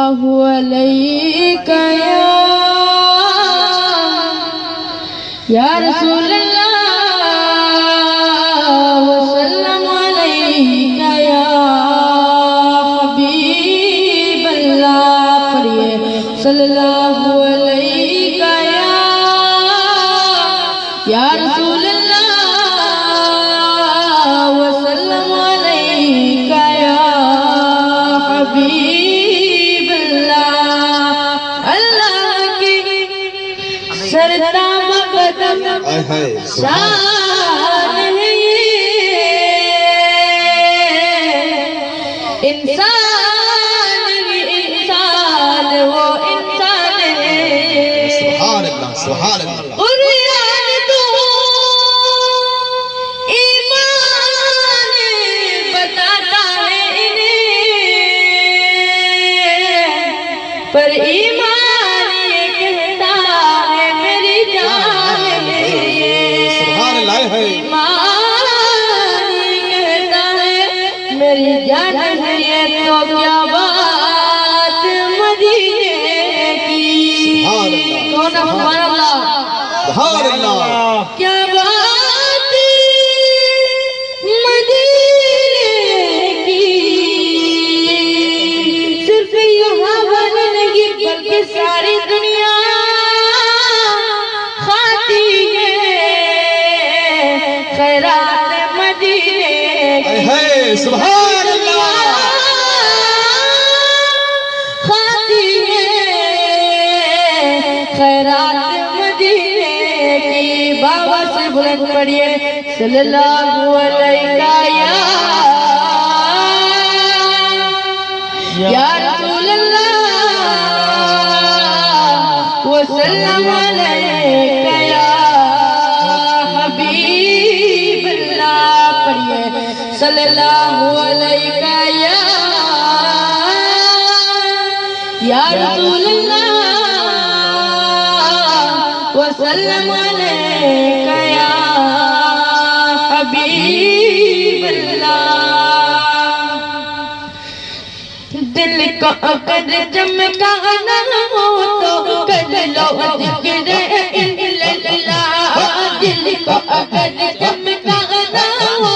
اللہ علیہ یا رسول اللہ وسلم علیہ یا حبیب اللہ پڑھئے صلی اللہ علیہ یا رسول اللہ وسلم علیہ یا حبیب اللہ اللہ کی سردہ مقدم شان ہے انسان وہ انسان ہے سبحان اللہ سبحان اللہ پر ایمان یہ کہتا ہے میری جان ہے سبحان اللہ ہے ایمان یہ کہتا ہے میری جان ہے یہ تو کیا بات مدینے کی سبحان اللہ سبحان اللہ کیا بات مدینے کی صرف یہاں بلکہ ساری دنیا کھاتی ہے خیرات مدینے کی سبحان اللہ کھاتی ہے خیرات مدینے کی بابا سے بلند پڑھئے صلی اللہ علیہ یا رسول اللہ وسلم علیہ یا حبیب اللہ پڑھئے صلی اللہ علیہ یا رسول اللہ وسلم علیہ یا حبیب اللہ دل کو اگر چمکانا ہو تو کر لو ذکر اللہ دل کو اگر چمکانا ہو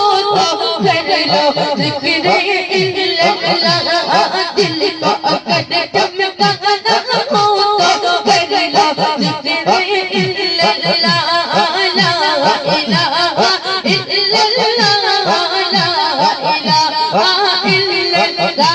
تو کر لو ذکر اللہ دل کو اگر چمکانا ہو تو کر لو ذکر اللہ لا الہ الا اللہ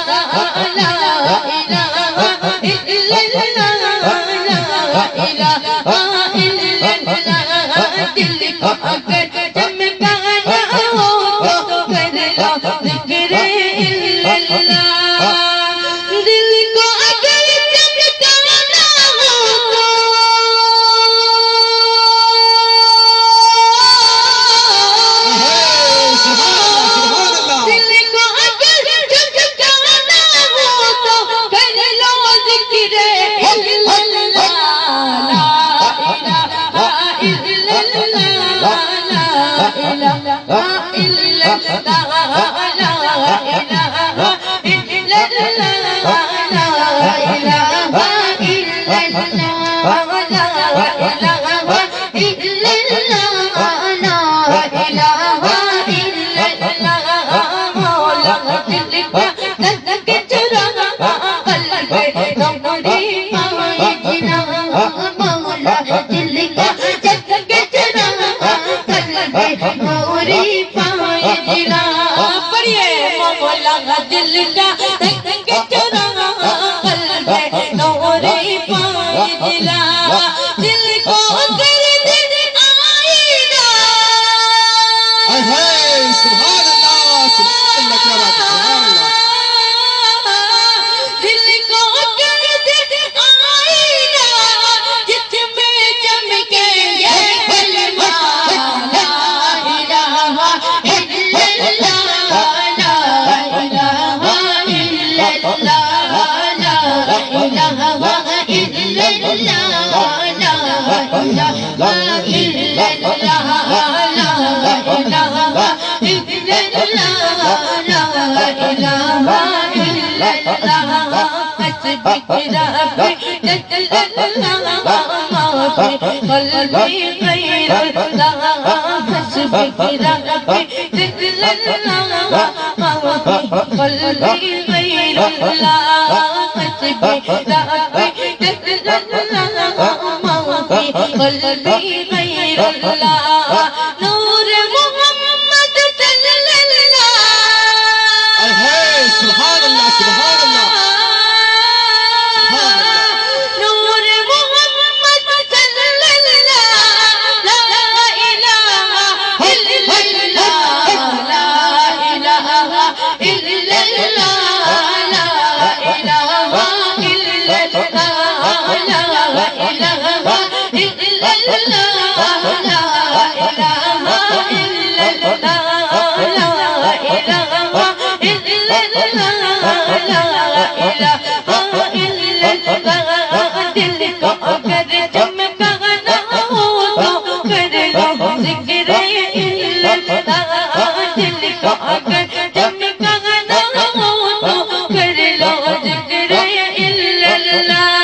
دل کا تنگ چرا قلب نوری پائے دلا دل کو درد آئی نا سبحان اللہ سبحان اللہ کیا بات ہے سبحان اللہ دل کو درد آئی نا جس میں چمکے یہ کلمہ لا الہ الا اللہ حسبك ربي جل الله ما في قلبي غير الله حسبك ربي جل الله ما في قلبي غير الله حسبك ربي جل الله ما في قلبي غير الله نور محمد صلی اللہ سبحان اللہ سبحان اللہ نور محمد صلی اللہ لا الہ الا اللہ لا الہ الا اللہ لا الہ الا اللہ لا الہ الا اللہ لا الہ الا دل کو اگر چمکانا ہو تو کر لو ذکر اللہ دل کو اگر چمکانا ہو تو کر لو ذکر اللہ